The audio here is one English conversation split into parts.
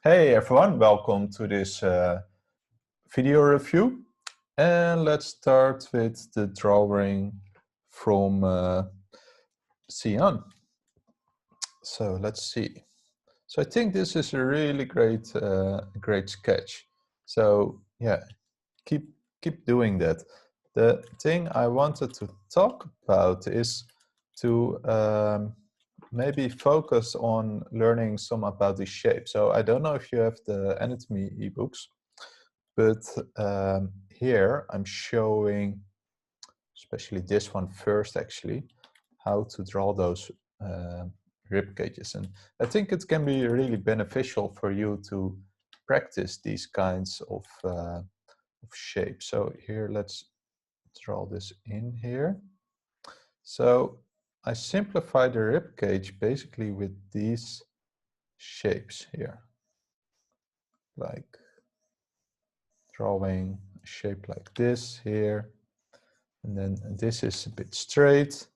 Hey everyone, welcome to this video review. And let's start with the drawing from Sion. So let's see. So I think this is a really great sketch. So yeah, keep doing that. The thing I wanted to talk about is to maybe focus on learning some about the shape. So I don't know if you have the anatomy ebooks, but here I'm showing, especially this one first actually, how to draw those rib cages. And I think it can be really beneficial for you to practice these kinds of shapes. So here, let's draw this in here. So I simplify the rib cage basically with these shapes here, like drawing a shape like this here, and then this is a bit straight,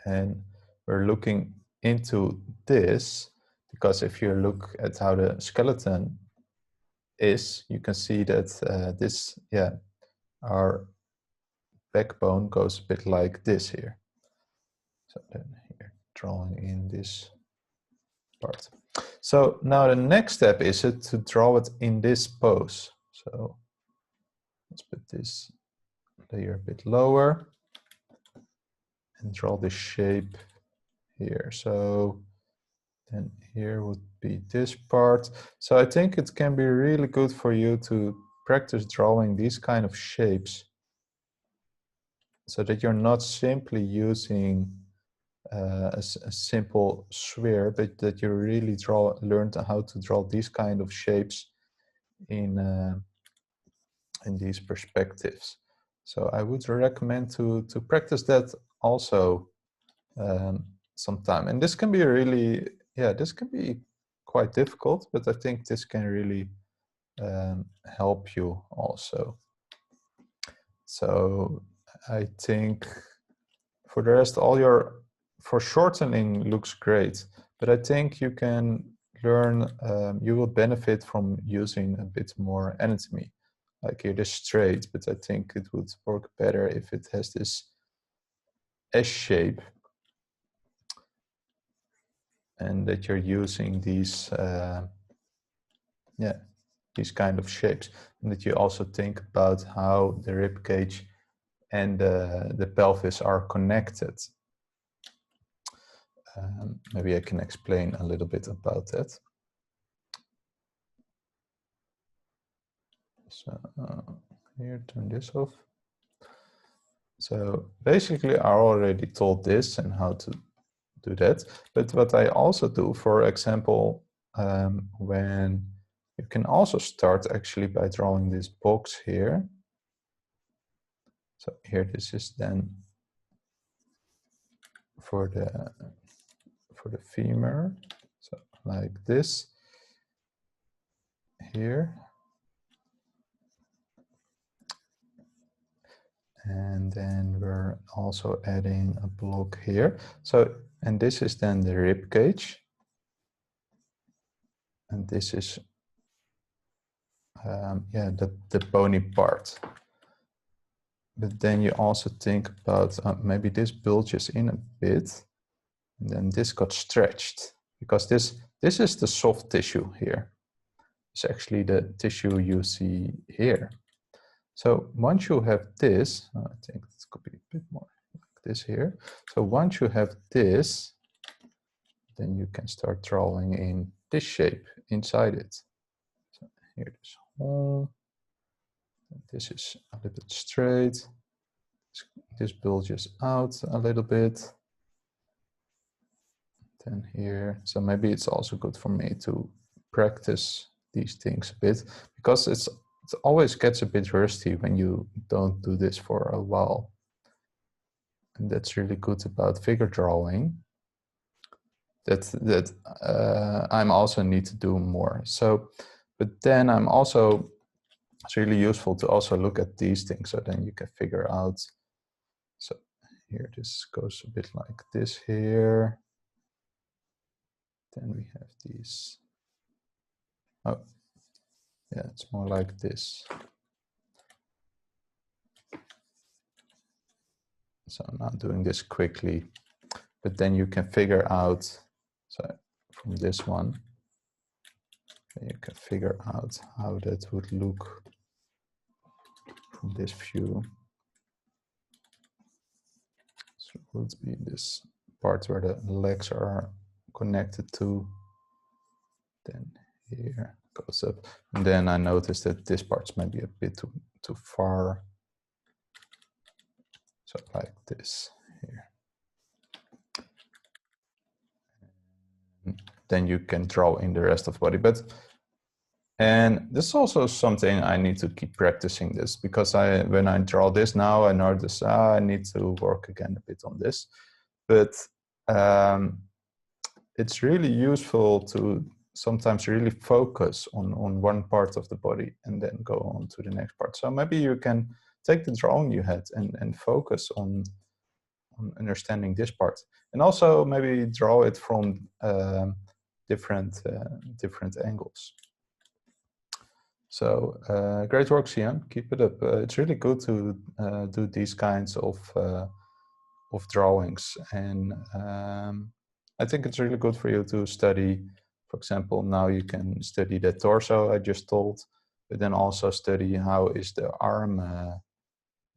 and we're looking into this because if you look at how the skeleton is, you can see that this, our backbone goes a bit like this here. So then here, drawing in this part. So now the next step is to draw it in this pose. So let's put this layer a bit lower and draw the shape here. So then here would be this part. So I think it can be really good for you to practice drawing these kind of shapes so that you're not simply using a simple sphere, but that you really learn how to draw these kind of shapes in these perspectives. So I would recommend to practice that also sometime. And this can be really, this can be quite difficult, but I think this can really help you also. So I think for the rest, for shortening looks great, but I think you can learn, you will benefit from using a bit more anatomy. Like it is straight, but I think it would work better if it has this S shape and that you're using these, these kind of shapes, and that you also think about how the rib cage and the pelvis are connected. Maybe I can explain a little bit about that. So here, turn this off. So basically I already told this and how to do that, but what I also do, for example, when you can also start actually by drawing this box here. So here, this is then for the femur, so like this here. And then we're also adding a block here. So, and this is then the rib cage. And this is, the bony part. But then you also think about maybe this bulges in a bit, and then this got stretched, because this is the soft tissue here. It's actually the tissue you see here. So once you have this, I think this could be a bit more like this here. So once you have this, then you can start drawing in this shape inside it. So here this hole. This is a little bit straight. This bulges out a little bit. Then here, so maybe it's also good for me to practice these things a bit, because it always gets a bit rusty when you don't do this for a while. And that's really good about figure drawing, that I'm also need to do more. So, but then I'm also, it's really useful to also look at these things, so then you can figure out. So here, this goes a bit like this here. Then we have these Oh, yeah, it's more like this. So I'm not doing this quickly, but then you can figure out, so from this one, you can figure out how that would look from this view. So it would be this part where the legs are connected to, then here goes up. And then I noticed that this part's maybe a bit too far. So like this here. Then you can draw in the rest of the body. And this is also something I need to keep practicing this, because when I draw this now, I notice I need to work again a bit on this. But it's really useful to sometimes really focus on one part of the body and then go on to the next part. So maybe you can take the drawing you had and focus on understanding this part, and also maybe draw it from different angles. So great work, Xian. Keep it up. It's really good to do these kinds of drawings, and I think it's really good for you to study. For example, now you can study the torso I just told, but then also study how is the arm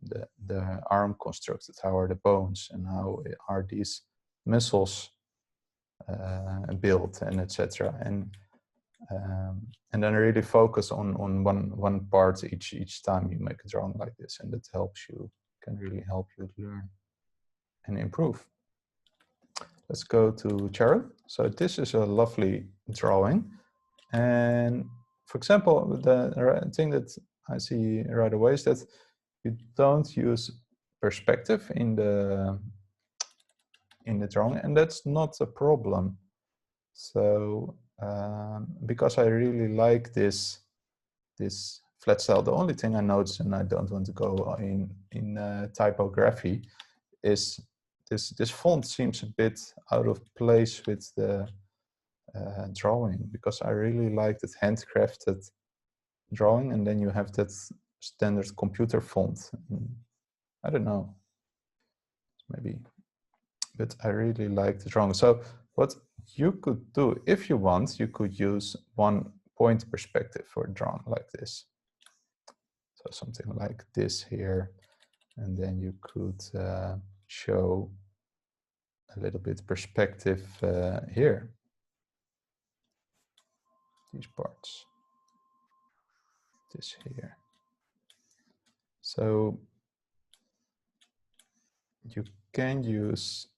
the arm constructed, how are the bones, and how are these muscles built, and etc. And then really focus on one part each time you make a drawing like this, and that can really help you learn and improve. Let's go to Cheryl. So this is a lovely drawing, and for example, the thing that I see right away is that you don't use perspective in the drawing, and that's not a problem. So because I really like this flat style, the only thing I notice, and I don't want to go in typography, is this font seems a bit out of place with the drawing, because I really like that handcrafted drawing, and then you have that standard computer font. I don't know, maybe, but I really like the drawing. So what you could do, if you want, you could use one point perspective for a drawing like this. So something like this here, and then you could show a little bit perspective here, these parts, this here. So you can use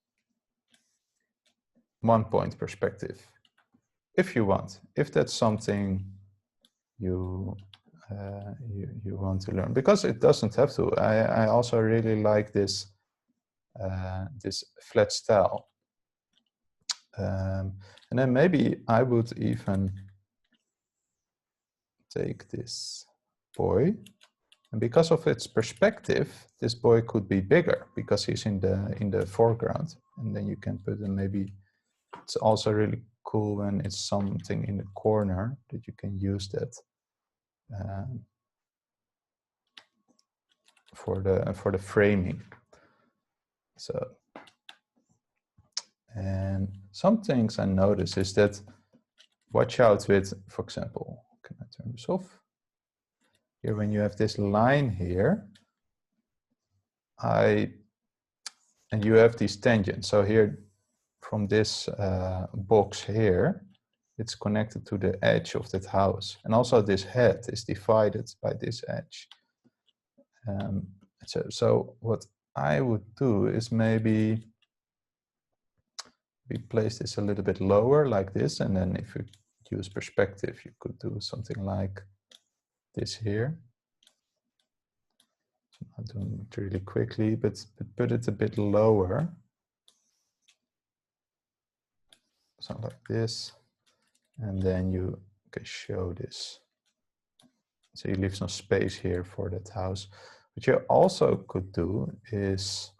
one point perspective if you want, if that's something you want to learn, because it doesn't have to. I also really like this this flat style, and then maybe I would even take this boy, and because of its perspective, this boy could be bigger because he's in the foreground, and then you can put him, maybe it's also really cool when it's something in the corner that you can use that for the framing. So, and some things I notice is that, watch out with, for example, can I turn this off? Here, when you have this line here, and you have these tangents. So here, from this box here, it's connected to the edge of that house. And also this head is divided by this edge. So what I would do is maybe we place this a little bit lower like this, and then if you use perspective, you could do something like this here. So I'm not doing it really quickly, but put it a bit lower. So like this, and then you can show this. So you leave some space here for that house. What you also could do is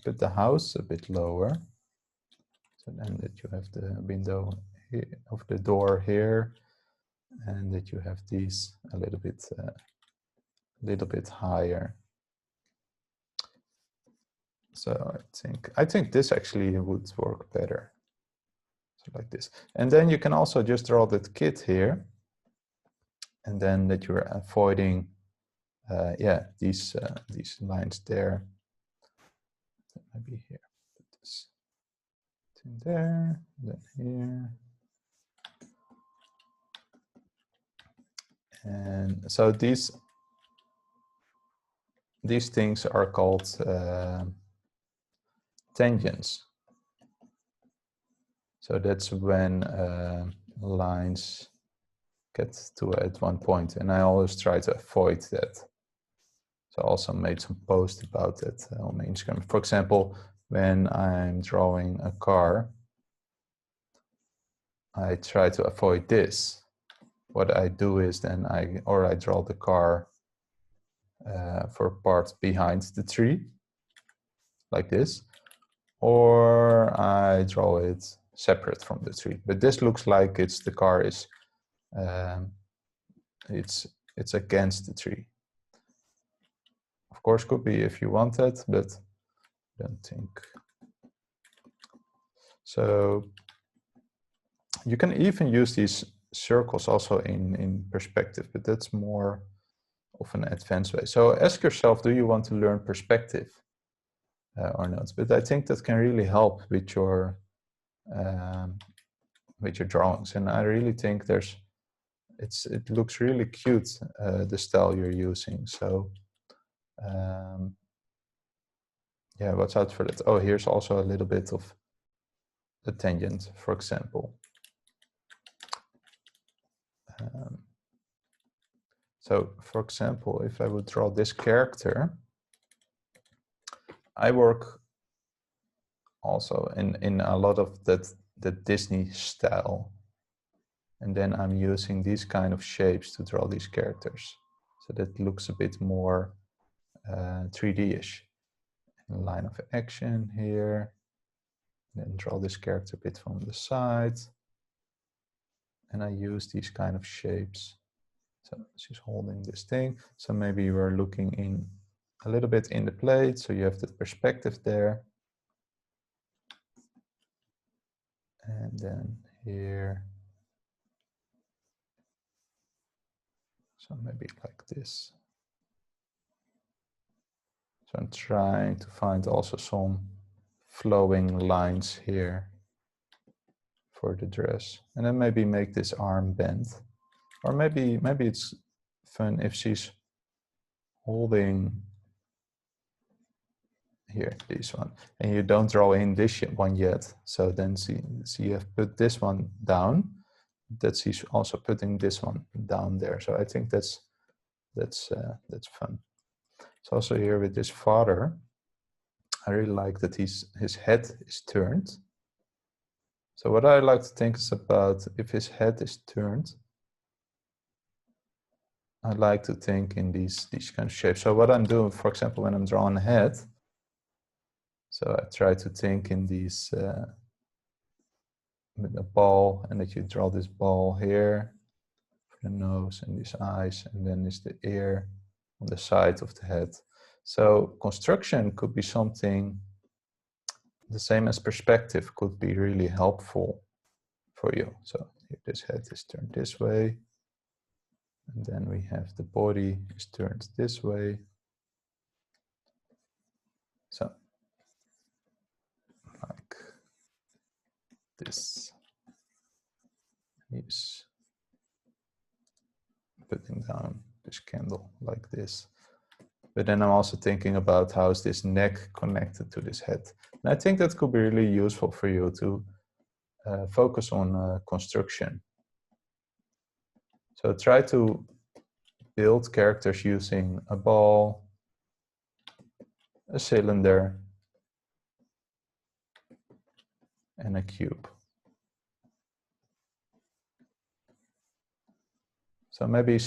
put the house a bit lower, so then that you have the window of the door here, and that you have these a little bit higher. So I think this actually would work better. So like this, and then you can also just draw that kid here, and then that you're avoiding, yeah, these lines there. Maybe here, put this thing there, then here. And so these things are called tangents. So that's when lines get to at one point, and I always try to avoid that. So I also made some posts about that on my Instagram. For example, when I'm drawing a car, I try to avoid this. What I do is then I draw the car for part behind the tree, like this, or I draw it separate from the tree. But this looks like the car is it's against the tree. Of course, could be if you want that, but I don't think. So you can even use these circles also in perspective, but that's more of an advanced way. So ask yourself, do you want to learn perspective or not? But I think that can really help with your drawings, and I really think it looks really cute, the style you're using. So yeah, watch out for that. Oh, here's also a little bit of the tangent, for example. So for example, if I would draw this character, I work also in a lot of the Disney style, and then I'm using these kind of shapes to draw these characters, so that looks a bit more 3D-ish. Line of action here, then draw this character a bit from the side, and I use these kind of shapes. So she's holding this thing, so maybe you are looking in a little bit in the plate, so you have the perspective there. And then here, so maybe like this. So I'm trying to find also some flowing lines here for the dress, and then maybe make this arm bend, or maybe it's fun if she's holding here this one, and you don't draw in this one yet. So then see you have put this one down. That she's also putting this one down there. So I think that's fun. So also here with this father, I really like that his head is turned. So what I like to think is about if his head is turned, I like to think in these kind of shapes. So what I'm doing, for example, when I'm drawing a head, so I try to think in these with a ball, and that you draw this ball here for the nose and these eyes, and then is the ear on the side of the head. So construction could be something the same as perspective, could be really helpful for you. So this head is turned this way, and then we have the body is turned this way. So like this. He's putting down this candle like this. But then I'm also thinking about how is this neck connected to this head. And I think that could be really useful for you to focus on construction. So try to build characters using a ball, a cylinder, and a cube. So maybe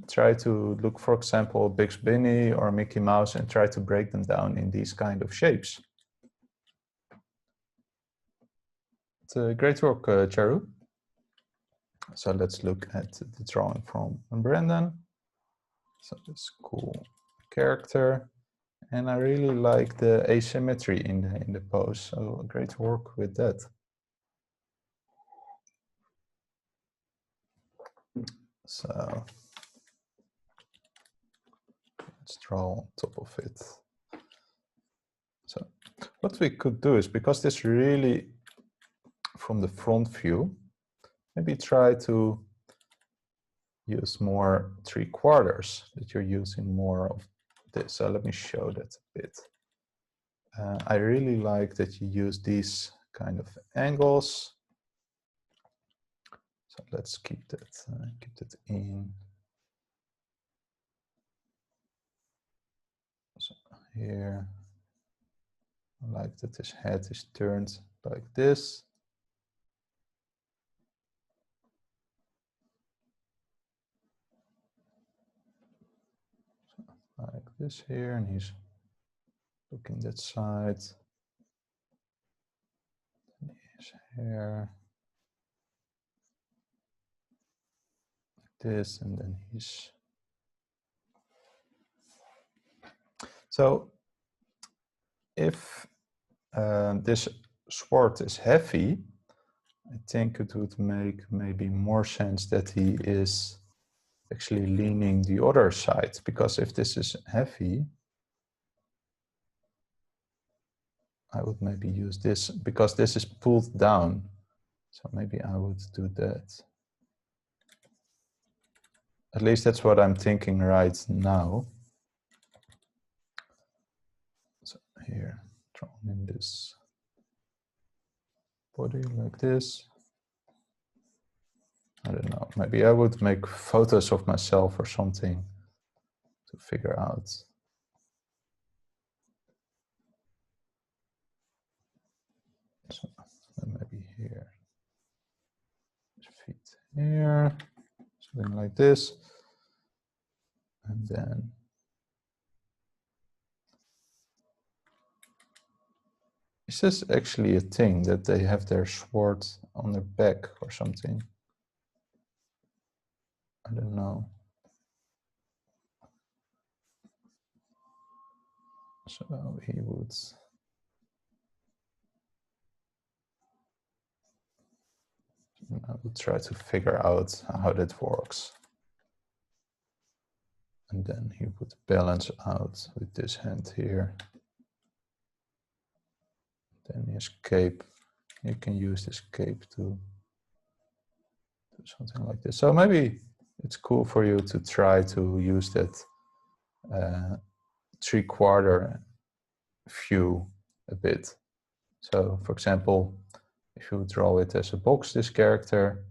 try to look, for example, Bugs Bunny or Mickey Mouse, and try to break them down in these kind of shapes. great work, Charu. So let's look at the drawing from Brendan. So this cool character, and I really like the asymmetry in the pose. So great work with that. So let's draw on top of it. So what we could do is, because this really from the front view, maybe try to use more 3/4, that you're using more of this. So let me show that a bit. I really like that you use these kind of angles. So let's keep that in. So here, I like that his head is turned like this. So like this here, and he's looking that side. And his hair. Like this, and then he's. So if this sword is heavy, I think it would make maybe more sense that he is actually leaning the other side, because if this is heavy, I would maybe use this, because this is pulled down. So maybe I would do that. At least that's what I'm thinking right now. So here, drawing in this body like this. I don't know, maybe I would make photos of myself or something to figure out. So maybe here, feet here, something like this. And then is this actually a thing that they have their sword on their back or something? I don't know. So he would. I would try to figure out how that works. And then he would balance out with this hand here. Then his cape, you can use this cape to do something like this. So maybe it's cool for you to try to use that 3/4 view a bit. So for example, if you draw it as a box, this character,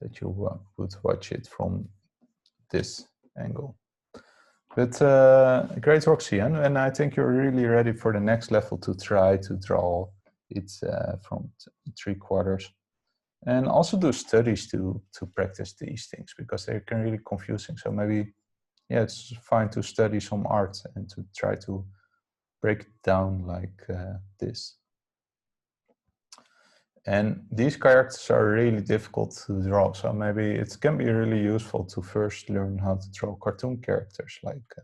that you would watch it from this angle. But great work, Cian, and I think you're really ready for the next level to try to draw it from 3/4. And also do studies to practice these things, because they can really confusing. So maybe, yeah, it's fine to study some art and to try to break it down like this. And these characters are really difficult to draw, so maybe it can be really useful to first learn how to draw cartoon characters like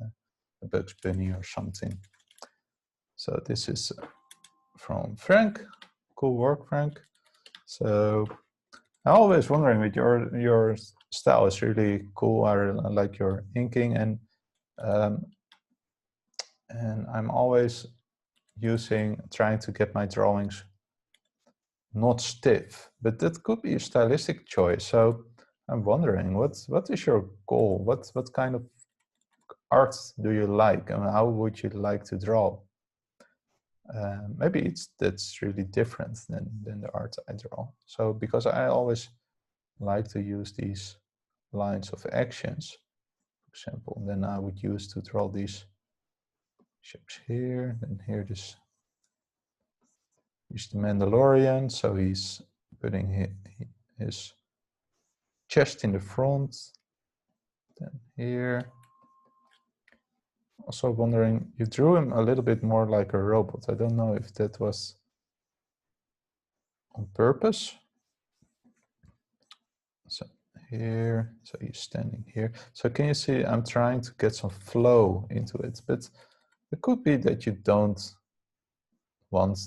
a Bugs Bunny or something. So this is from Frank. Cool work, Frank. So I'm always wondering, with your style is really cool. I like your inking, and I'm always trying to get my drawings not stiff, but that could be a stylistic choice. So I'm wondering, what is your goal? What kind of art do you like, and how would you like to draw? Maybe that's really different than the art I draw. So because I always like to use these lines of actions, for example, then I would use to draw these shapes here, and here this. He's the Mandalorian, so he's putting his chest in the front. Then here. Also wondering, you drew him a little bit more like a robot. I don't know if that was on purpose. So here, so he's standing here. So can you see I'm trying to get some flow into it, but it could be that you don't want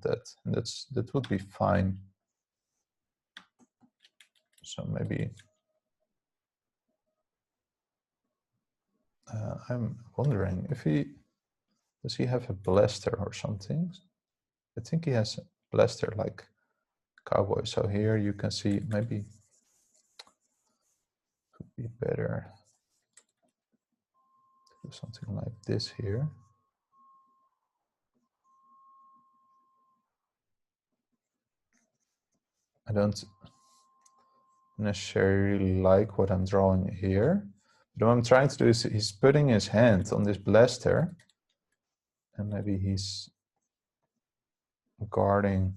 that, and that would be fine. So maybe I'm wondering if does he have a blaster or something? I think he has a blaster like cowboy. So here you can see maybe could be better to do something like this here. I don't necessarily like what I'm drawing here. But what I'm trying to do is he's putting his hand on this blaster, and maybe he's guarding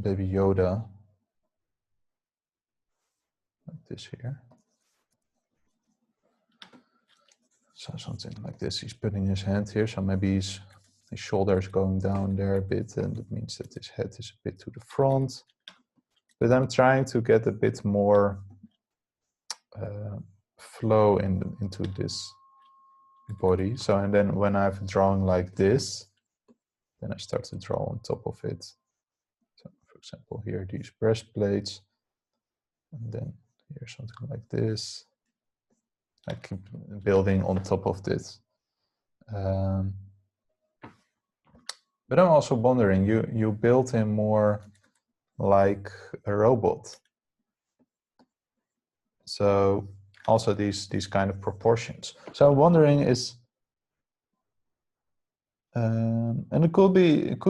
Baby Yoda, like this here. So something like this. He's putting his hand here, so maybe his shoulder is going down there a bit, and it means that his head is a bit to the front. But I'm trying to get a bit more flow into this body. So, and then when I've drawn like this, then I start to draw on top of it. So, for example, here these breastplates, and then here something like this. I keep building on top of this. But I'm also wondering, you built him more like a robot. So also these kind of proportions. So I'm wondering and it could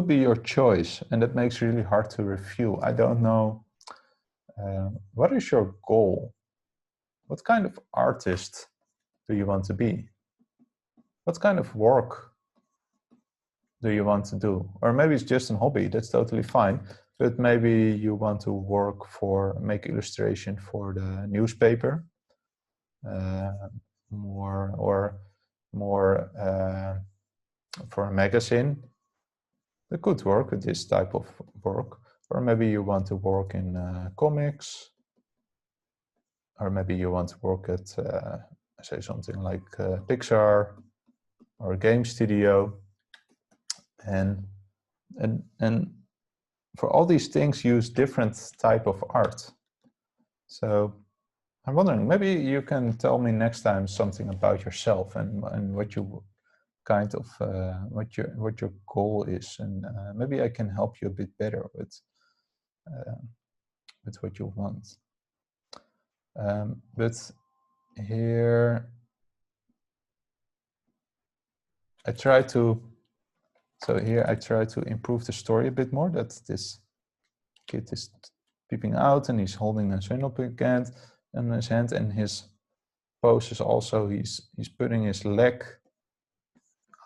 be your choice, and that makes it really hard to review. I don't know. What is your goal? What kind of artist do you want to be? What kind of work do you want to do? Or maybe it's just a hobby, that's totally fine. But maybe you want to make illustration for the newspaper, more for a magazine. It could work with this type of work. Or maybe you want to work in comics, or maybe you want to work at say something like Pixar or a game studio, and for all these things use different type of art. So I'm wondering, maybe you can tell me next time something about yourself and what you kind of what your goal is, and maybe I can help you a bit better with what you want. But here I try to improve the story a bit more, that this kid is peeping out and he's holding a Swinoppic hand in his hand, and his pose is also he's putting his leg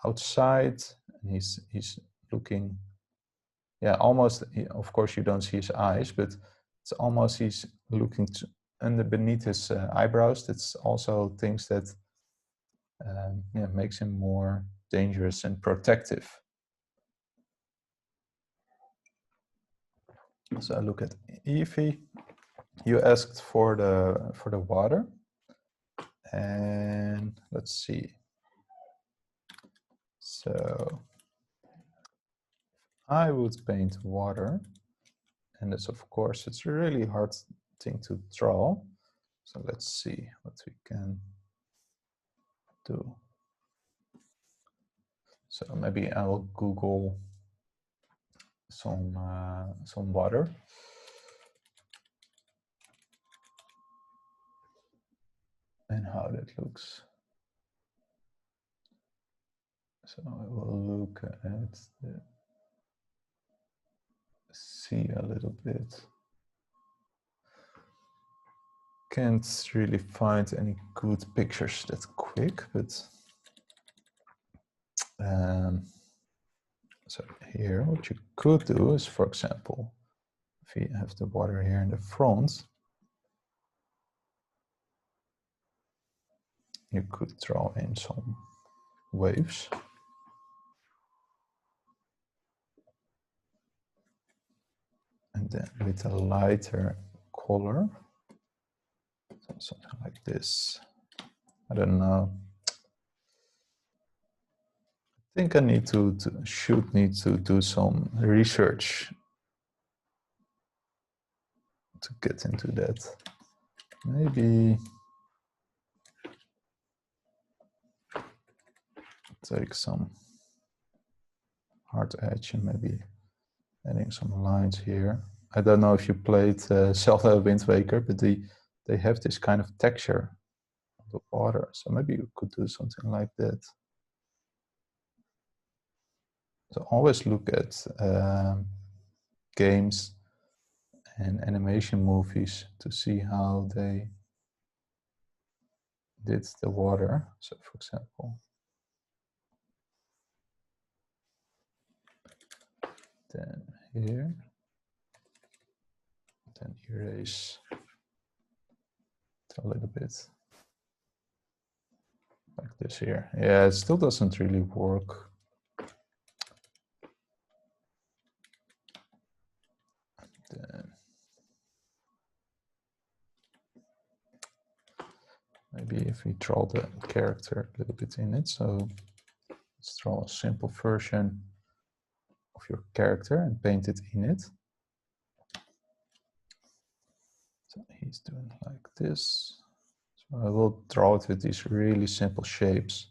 outside, and he's looking, yeah, almost, of course you don't see his eyes, but it's almost he's looking beneath his eyebrows. That's also things that yeah, makes him more dangerous and protective. So I look at Evie. You asked for the water, and let's see. So I would paint water, and it's, of course, it's a really hard thing to draw. So let's see what we can do. So maybe I will Google some water. And how that looks. So I will look at the sea a little bit. Can't really find any good pictures that quick, but so here what you could do is, for example, if you have the water here in the front, you could draw in some waves. then with a lighter color, so something like this. I don't know. I think I need to do some research to get into that. Maybe take some hard edge and maybe adding some lines here. I don't know if you played Zelda Wind Waker, but they have this kind of texture on the water. So maybe you could do something like that. So always look at games and animation movies to see how they did the water. So for example, then here, then erase a little bit like this here. Yeah, it still doesn't really work. Then maybe if we draw the character a little bit in it, so let's draw a simple version of your character and paint it in it. So he's doing like this. So I will draw it with these really simple shapes.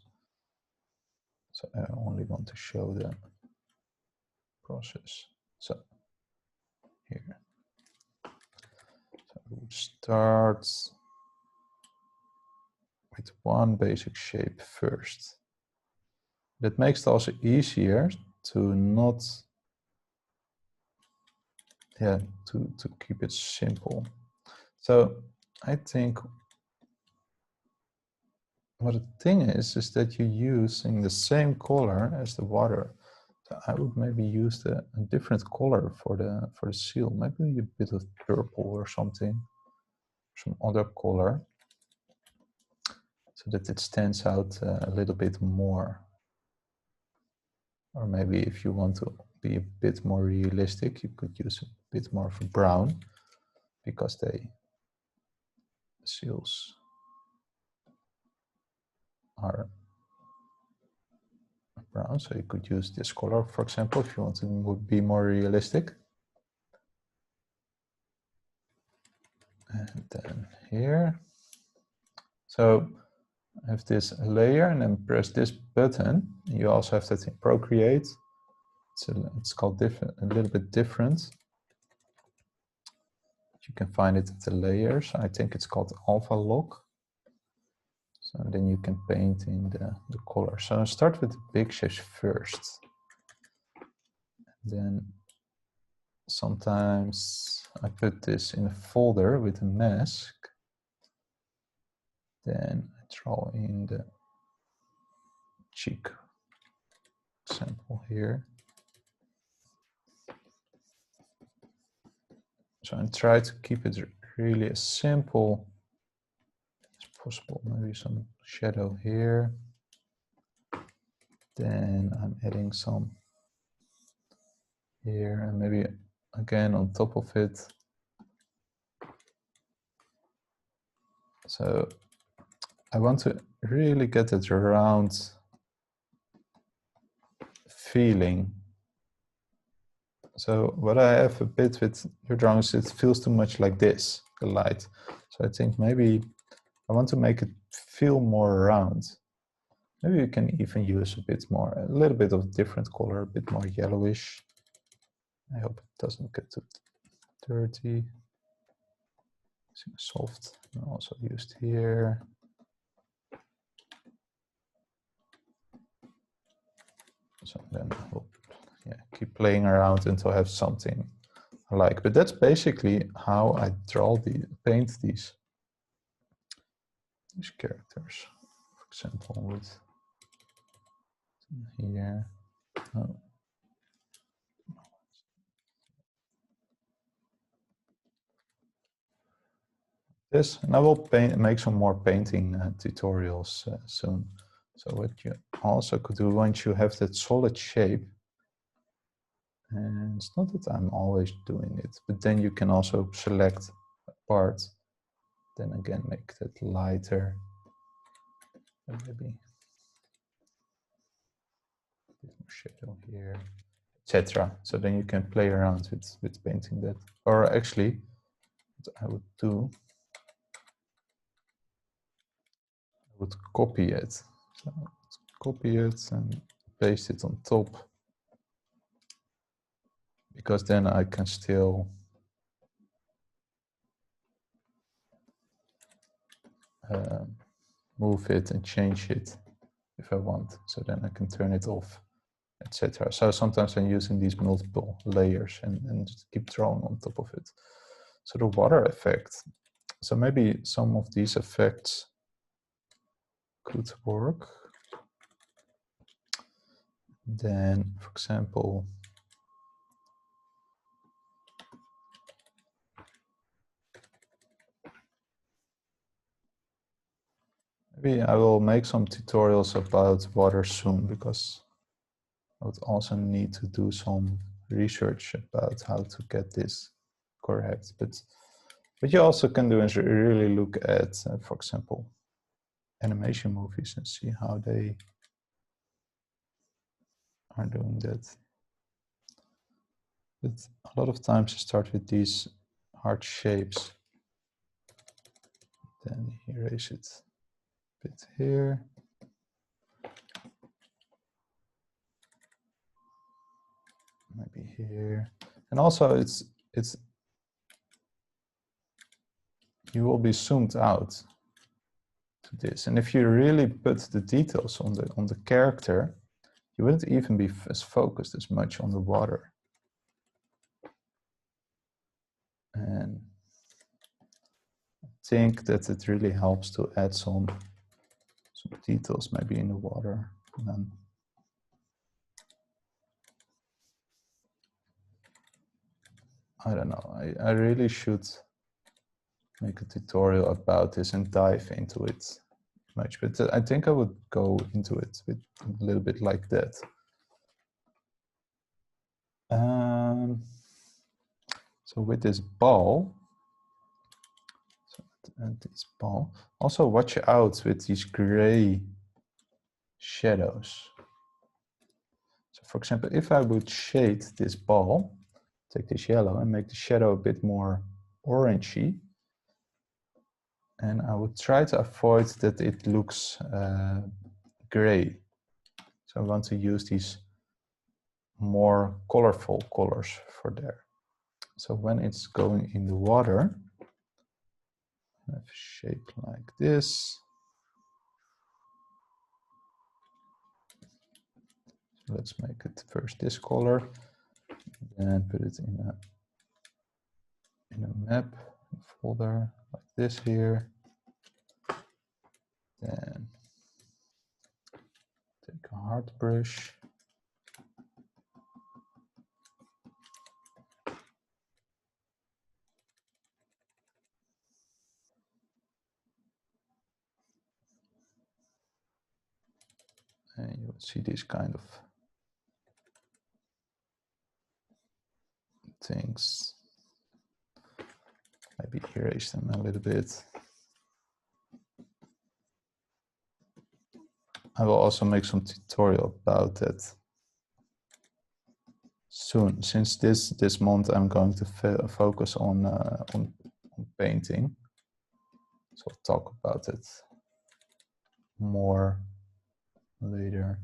So I only want to show the process. So here. So we'll start with one basic shape first. That makes it also easier to not, to keep it simple. So I think what the thing is that you're using the same color as the water. So I would maybe use a different color for the seal, maybe a bit of purple or something, some other color, so that it stands out a little bit more. Or maybe if you want to be a bit more realistic, you could use a bit more of a brown, because seals are brown, so you could use this color, for example, if you want to be more realistic. And then here, so I have this layer, and then press this button. You also have that in Procreate. It's called a little bit different. You can find it at the layers. I think it's called Alpha Lock. So then you can paint in the color. So I start with the big shapes first. Then sometimes I put this in a folder with a mask. Then I draw in the cheek sample here. So I try to keep it really as simple as possible. Maybe some shadow here. Then I'm adding some here, and maybe again on top of it. So I want to really get that round feeling. So what I have a bit with your drawings, it feels too much like this, the light. So I think maybe I want to make it feel more round. Maybe you can even use a bit more, a little bit of different color, a bit more yellowish. I hope it doesn't get too dirty. Soft, also used here. So then I'll keep playing around until I have something I like. But that's basically how I paint these characters. For example, with here. Oh. This, and I will make some more painting tutorials soon. So what you also could do, once you have that solid shape, And it's not that I'm always doing it, but then you can also select a part, then again make that lighter, and maybe a bit more shadow here, etc. So then you can play around with painting that. Or actually, what I would do, I would copy it. So copy it and paste it on top, because then I can still move it and change it if I want. So then I can turn it off, etc. So sometimes I'm using these multiple layers and just keep drawing on top of it. So the water effect. So maybe some of these effects could work. Then, for example, maybe I will make some tutorials about water soon, because I would also need to do some research about how to get this correct. But what you also can do is really look at, for example, animation movies and see how they are doing that. But a lot of times I start with these hard shapes, then erase it a bit here. Maybe here. And also it's you will be zoomed out to this. And if you really put the details on the character, you wouldn't even be as focused as much on the water. And I think that it really helps to add some details maybe in the water. And then I don't know, I really should make a tutorial about this and dive into it much, but I think I would go into it with a little bit like that. So with this ball, also watch out with these gray shadows. So for example, if I would shade this ball, take this yellow and make the shadow a bit more orangey, and I would try to avoid that it looks gray. So I want to use these more colorful colors for there. So when it's going in the water, I have a shape like this. So let's make it first this color, and put it in a map folder like this here. Then take a hard brush. And you will see these kind of things. Maybe erase them a little bit. I will also make some tutorial about that soon. Since this month I'm going to focus on painting, so I'll talk about it more later.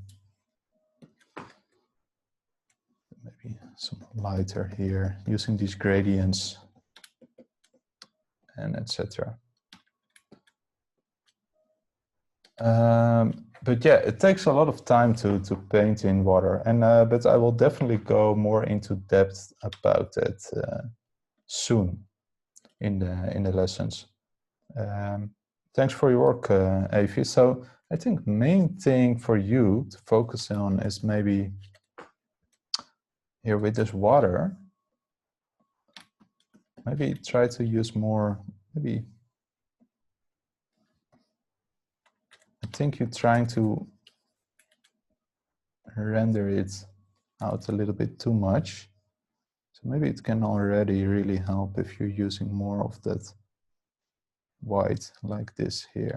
Maybe some lighter here, using these gradients and etc. But yeah, it takes a lot of time to paint in water, and but I will definitely go more into depth about it soon in the lessons. Thanks for your work, Avi. So I think main thing for you to focus on is maybe here with this water. Maybe try to use more. Maybe I think you're trying to render it out a little bit too much. So maybe it can already really help if you're using more of that white like this here.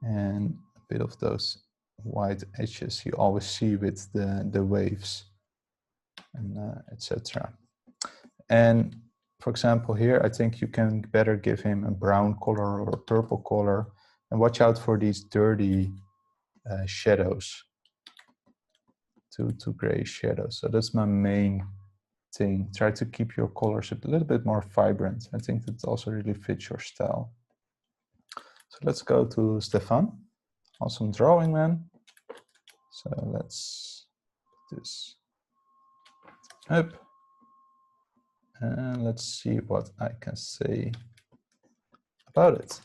And a bit of those white edges you always see with the waves and etc. And for example here, I think you can better give him a brown color or a purple color, and watch out for these dirty shadows, two gray shadows. So that's my main thing. Try to keep your colors a little bit more vibrant. I think that also really fits your style. So let's go to Stefan. Awesome drawing, man. So let's put this up. And let's see what I can say about it.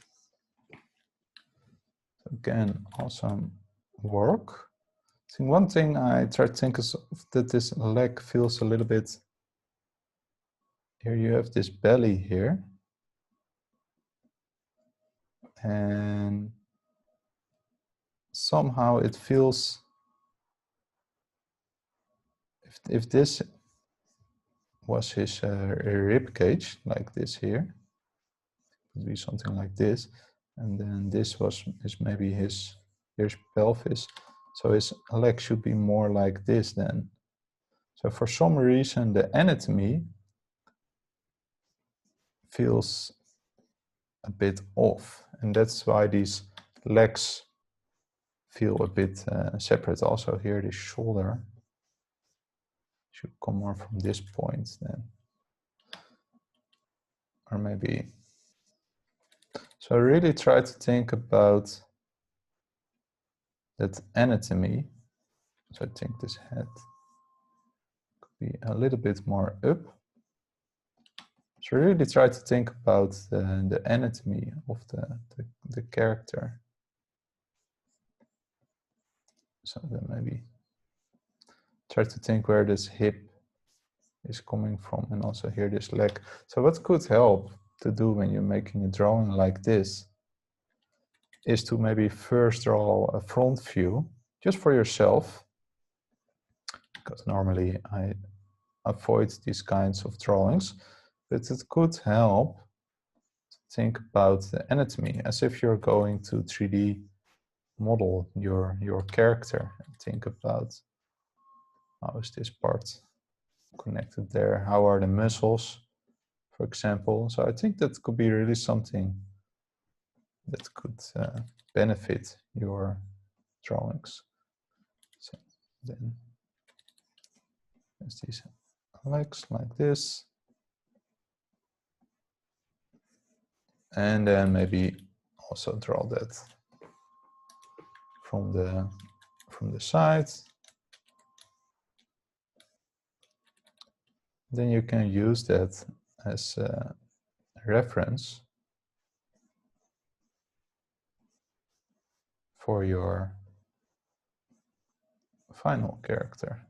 Again, awesome work. I think one thing I try to think is that this leg feels a little bit, here you have this belly here. And somehow it feels, if this was his rib cage, like this here, it would be something like this, and then this was maybe his, here's pelvis, so his leg should be more like this then. So for some reason the anatomy feels a bit off, and that's why these legs feel a bit separate. Also here, this shoulder should come more from this point then, or maybe. So I really try to think about that anatomy. So I think this head could be a little bit more up. So really try to think about the anatomy of the character. So then maybe try to think where this hip is coming from, and also here this leg. So what could help to do when you're making a drawing like this is to maybe first draw a front view just for yourself, because normally I avoid these kinds of drawings, but it could help to think about the anatomy as if you're going to 3D model your character and think about how is this part connected there, how are the muscles, for example. So I think that could be really something that could benefit your drawings. So then there's these legs like this, and then maybe also draw that from the side. Then you can use that as a reference for your final character.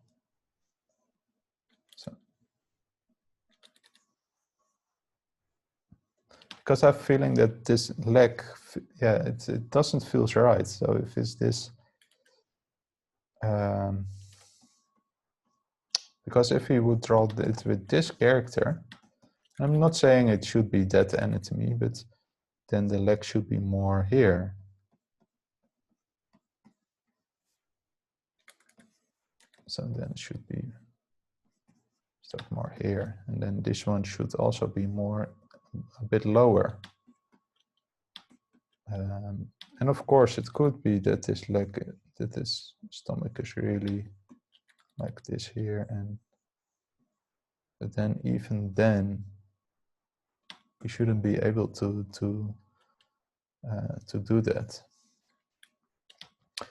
So, because I have a feeling that this leg, yeah, it doesn't feel right. So if it's this, because if you would draw it with this character, I'm not saying it should be that anatomy, but then the leg should be more here. So then it should be stuff more here, and then this one should also be more a bit lower. And of course, it could be that this leg, that this stomach is really like this here, and but then even then, you shouldn't be able to do that.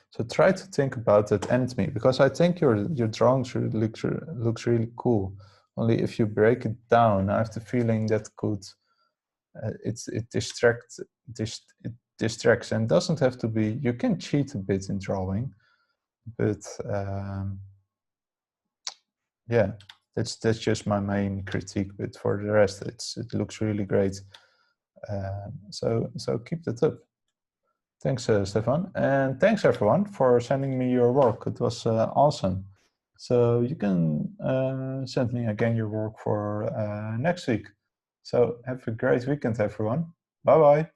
So try to think about that anatomy, because I think your drawings looks really cool. Only if you break it down, I have the feeling that could it distracts, and doesn't have to be. You can cheat a bit in drawing, but yeah, that's just my main critique. But for the rest, it looks really great. So keep that up. Thanks, Stefan, and thanks everyone for sending me your work. It was awesome. So you can send me again your work for next week. So have a great weekend, everyone. Bye-bye.